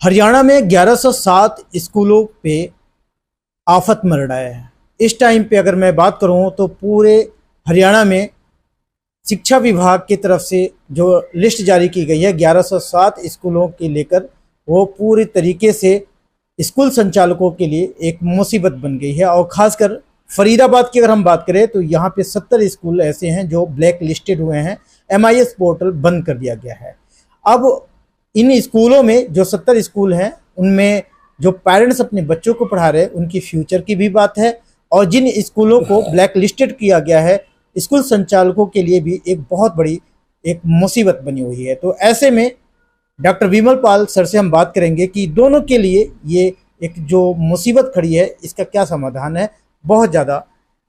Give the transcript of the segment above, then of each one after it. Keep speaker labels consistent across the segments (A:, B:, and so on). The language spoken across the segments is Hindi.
A: हरियाणा में 1107 स्कूलों पे आफत मंडराया है। इस टाइम पे अगर मैं बात करूं तो पूरे हरियाणा में शिक्षा विभाग की तरफ से जो लिस्ट जारी की गई है 1107 स्कूलों के लेकर, वो पूरी तरीके से स्कूल संचालकों के लिए एक मुसीबत बन गई है। और ख़ासकर फरीदाबाद की अगर हम बात करें तो यहाँ पे 70 स्कूल ऐसे हैं जो ब्लैक लिस्टेड हुए हैं, MIS पोर्टल बंद कर दिया गया है। अब इन स्कूलों में जो 70 स्कूल हैं उनमें जो पेरेंट्स अपने बच्चों को पढ़ा रहे हैं उनकी फ्यूचर की भी बात है, और जिन स्कूलों को ब्लैक लिस्टेड किया गया है स्कूल संचालकों के लिए भी एक बहुत बड़ी एक मुसीबत बनी हुई है। तो ऐसे में डॉक्टर विमल पाल सर से हम बात करेंगे कि दोनों के लिए ये एक जो मुसीबत खड़ी है इसका क्या समाधान है। बहुत ज़्यादा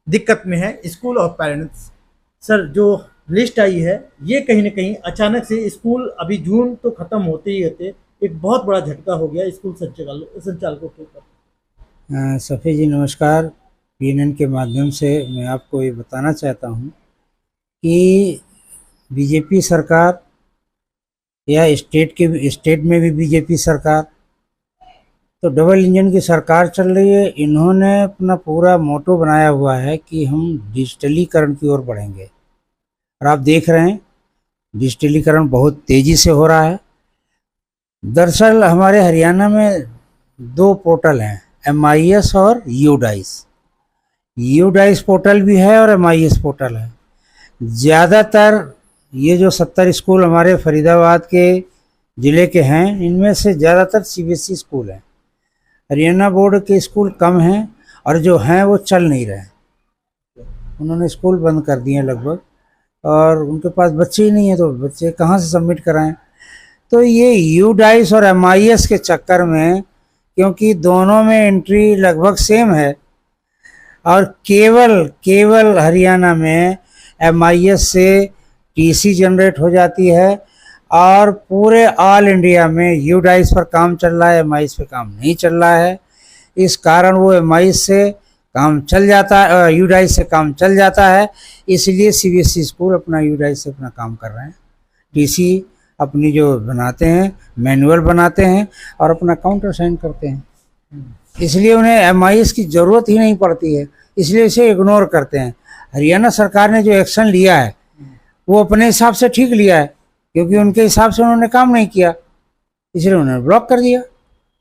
A: दिक्कत में है स्कूल और पेरेंट्स। सर, जो लिस्ट आई है ये कहीं ना कहीं अचानक से स्कूल अभी जून तो ख़त्म होते ही होते एक बहुत बड़ा झटका हो गया स्कूल संचालकों के ऊपर।
B: सफ़ी जी नमस्कार। PNN के माध्यम से मैं आपको ये बताना चाहता हूँ कि बीजेपी सरकार या स्टेट में भी बीजेपी सरकार, तो डबल इंजन की सरकार चल रही है। इन्होंने अपना पूरा मोटो बनाया हुआ है कि हम डिजिटलीकरण की ओर बढ़ेंगे, और आप देख रहे हैं डिजिटलीकरण बहुत तेज़ी से हो रहा है। दरअसल हमारे हरियाणा में 2 पोर्टल हैं, MIS और UDICE पोर्टल भी है और MIS पोर्टल है। ज़्यादातर ये जो 70 स्कूल हमारे फरीदाबाद के ज़िले के हैं इनमें से ज़्यादातर CBSE स्कूल हैं। हरियाणा बोर्ड के स्कूल कम हैं, और जो हैं वो चल नहीं रहे। उन्होंने स्कूल बंद कर दिए लगभग, और उनके पास बच्चे ही नहीं हैं, तो बच्चे कहाँ से सबमिट कराएं। तो ये UDICE और MIS के चक्कर में, क्योंकि दोनों में एंट्री लगभग सेम है, और केवल हरियाणा में MIS से TC जनरेट हो जाती है, और पूरे ऑल इंडिया में UDICE पर काम चल रहा है, MIS पे काम नहीं चल रहा है। इस कारण वो MIS से काम चल जाता है, UDICE से काम चल जाता है, इसलिए CBSE स्कूल अपना UDICE से अपना काम कर रहे हैं। TC अपनी जो बनाते हैं मैनुअल बनाते हैं और अपना काउंटर साइन करते हैं, इसलिए उन्हें MIS की ज़रूरत ही नहीं पड़ती है, इसलिए इसे इग्नोर करते हैं। हरियाणा सरकार ने जो एक्शन लिया है वो अपने हिसाब से ठीक लिया है, क्योंकि उनके हिसाब से उन्होंने काम नहीं किया, इसलिए उन्होंने ब्लॉक कर दिया।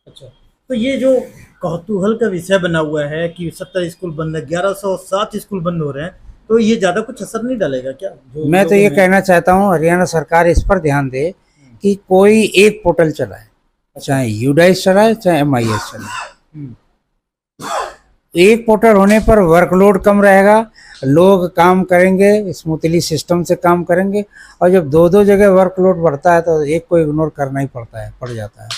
A: अच्छा, तो ये जो कौतूहल का विषय बना हुआ है कि 70 स्कूल बंद है, 1107 स्कूल बंद हो रहे हैं, तो ये ज़्यादा कुछ असर नहीं डालेगा क्या?
B: मैं तो ये कहना चाहता हूँ हरियाणा सरकार इस पर ध्यान दे कि कोई एक पोर्टल चलाए, चाहे UDICE चलाए चाहे MIS चलाए। एक पोर्टल होने पर वर्कलोड कम रहेगा, लोग काम करेंगे, स्मूथली सिस्टम से काम करेंगे, और जब 2 जगह वर्कलोड बढ़ता है तो एक को इग्नोर करना ही पड़ जाता है।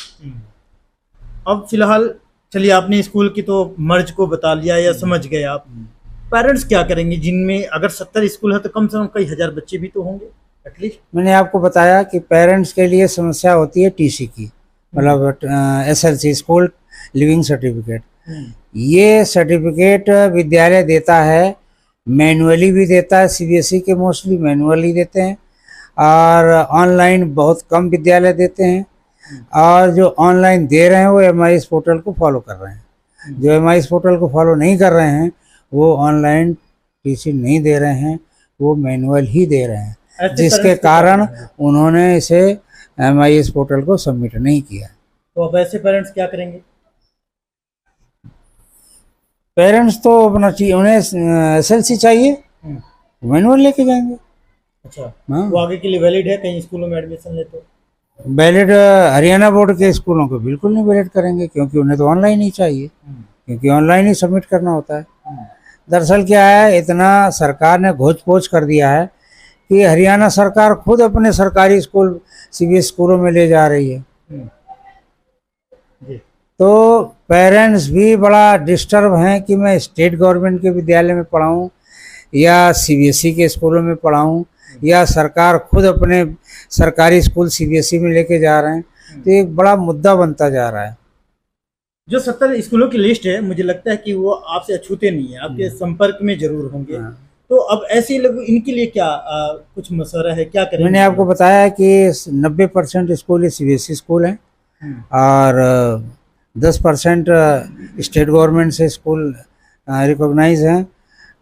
A: अब फिलहाल चलिए, आपने स्कूल की तो मर्ज को बता लिया या समझ गए आप, पेरेंट्स क्या करेंगे जिनमें अगर 70 स्कूल है तो कम से कम कई हजार बच्चे भी तो होंगे एटलीस्ट।
B: मैंने आपको बताया कि पेरेंट्स के लिए समस्या होती है TC की, मतलब SLC स्कूल लिविंग सर्टिफिकेट। ये सर्टिफिकेट विद्यालय देता है, मैनुअली भी देता है, CBSE के मोस्टली मैनुअली देते हैं, और ऑनलाइन बहुत कम विद्यालय देते हैं, और जो ऑनलाइन दे रहे हैं वो MIS पोर्टल को फॉलो कर रहे हैं। जो MIS पोर्टल को फॉलो नहीं कर रहे हैं वो ऑनलाइन TC नहीं दे रहे हैं, वो मैनुअल ही दे रहे हैं, जिसके कारण उन्होंने इसे MIS पोर्टल को सबमिट नहीं किया।
A: तो अब ऐसे पेरेंट्स क्या करेंगे?
B: पेरेंट्स तो अपना चाहिए, उन्हें SLC चाहिए, मैनुअल लेके जाएंगे।
A: अच्छा,
B: हाँ,
A: वो आगे के लिए वैलिड है कहीं स्कूलों में एडमिशन ले तो?
B: वैलिड हरियाणा बोर्ड के स्कूलों को बिल्कुल नहीं वैलिड करेंगे, क्योंकि उन्हें तो ऑनलाइन ही चाहिए, क्योंकि ऑनलाइन ही सबमिट करना होता है। दरअसल क्या है, इतना सरकार ने घोच पोच कर दिया है कि हरियाणा सरकार खुद अपने सरकारी स्कूल CBSE स्कूलों में ले जा रही है। तो पेरेंट्स भी बड़ा डिस्टर्ब हैं कि मैं स्टेट गवर्नमेंट के विद्यालय में पढ़ाऊँ या CBSE के स्कूलों में पढ़ाऊँ, या सरकार खुद अपने सरकारी स्कूल CBSE में लेके जा रहे हैं। तो एक बड़ा मुद्दा बनता जा रहा है।
A: जो 70 स्कूलों की लिस्ट है, मुझे लगता है कि वो आपसे अछूते नहीं है, आपके संपर्क में जरूर होंगे। तो अब ऐसे लोग, इनके लिए क्या कुछ मशवरा है, क्या करें?
B: मैंने आपको बताया कि 90% स्कूल CBSE स्कूल हैं, और 10% स्टेट गवर्नमेंट से स्कूल रिकॉग्नाइज हैं,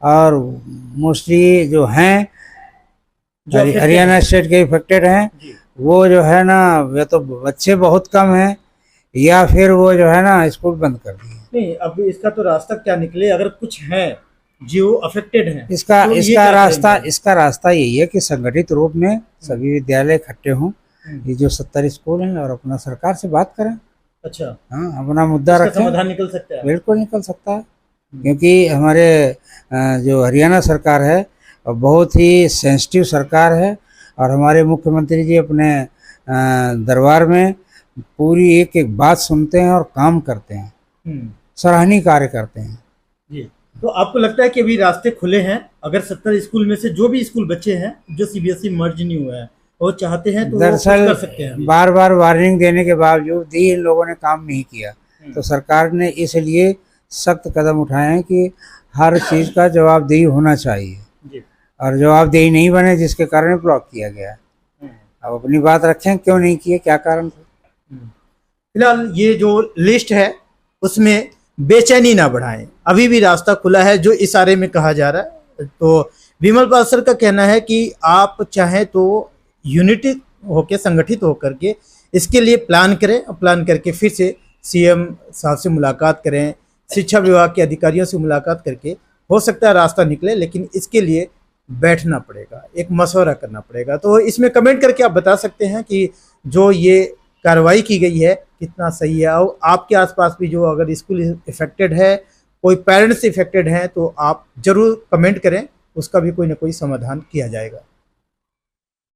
B: और मोस्टली जो हैं
A: जो affected
B: हरियाणा स्टेट के इफेक्टेड हैं,
A: जी।
B: वो जो है ना, वे तो बच्चे बहुत कम हैं, या फिर वो जो है ना स्कूल बंद कर दिए।
A: नहीं, अब इसका तो रास्ता क्या निकले, अगर कुछ है जो अफेक्टेड हैं
B: इसका
A: तो ये
B: इसका
A: क्या
B: रास्ता
A: करेंगे?
B: इसका रास्ता यही है कि संगठित रूप में सभी विद्यालय इकट्ठे हों, ये जो 70 स्कूल हैं, और अपना सरकार से बात करें।
A: अच्छा,
B: हाँ, अपना मुद्दा
A: इसका
B: रखें,
A: समाधान निकल सकता है।
B: बिल्कुल निकल सकता है। क्योंकि हमारे जो हरियाणा सरकार है वो बहुत ही सेंसिटिव सरकार है, और हमारे मुख्यमंत्री जी अपने दरबार में पूरी एक एक बात सुनते हैं और काम करते हैं,
A: हम्म,
B: सराहनीय कार्य करते हैं।
A: जी। तो आपको लगता है कि अभी रास्ते खुले हैं, अगर 70 स्कूल में से जो भी स्कूल बच्चे हैं जो सीबीएसई मर्ज नहीं हुआ है वो चाहते हैं तो वो कुछ
B: दरअसल
A: कर सकते हैं अभी।
B: बार बार वार्निंग देने के बावजूद भी इन लोगों ने काम नहीं किया, तो सरकार ने इसलिए सख्त कदम उठाए हैं कि हर चीज़ का जवाबदेही होना चाहिए,
A: जी।
B: और जवाबदेही नहीं बने जिसके कारण ब्लॉक किया गया है। अब अपनी बात रखें, क्यों नहीं किए, क्या कारण था।
A: फिलहाल ये जो लिस्ट है उसमें बेचैनी ना बढ़ाएं, अभी भी रास्ता खुला है जो इशारे में कहा जा रहा है। तो विमल पाल सर का कहना है कि आप चाहें तो यूनिटी होकर, संगठित होकर के इसके लिए प्लान करें, और प्लान करके फिर से सीएम साहब से मुलाकात करें, शिक्षा विभाग के अधिकारियों से मुलाकात करके हो सकता है रास्ता निकले, लेकिन इसके लिए बैठना पड़ेगा, एक मशवरा करना पड़ेगा। तो इसमें कमेंट करके आप बता सकते हैं कि जो ये कार्रवाई की गई है कितना सही है, और आपके आसपास भी जो अगर स्कूल इफेक्टेड है, कोई पेरेंट्स इफेक्टेड हैं, तो आप जरूर कमेंट करें, उसका भी कोई ना कोई समाधान किया जाएगा।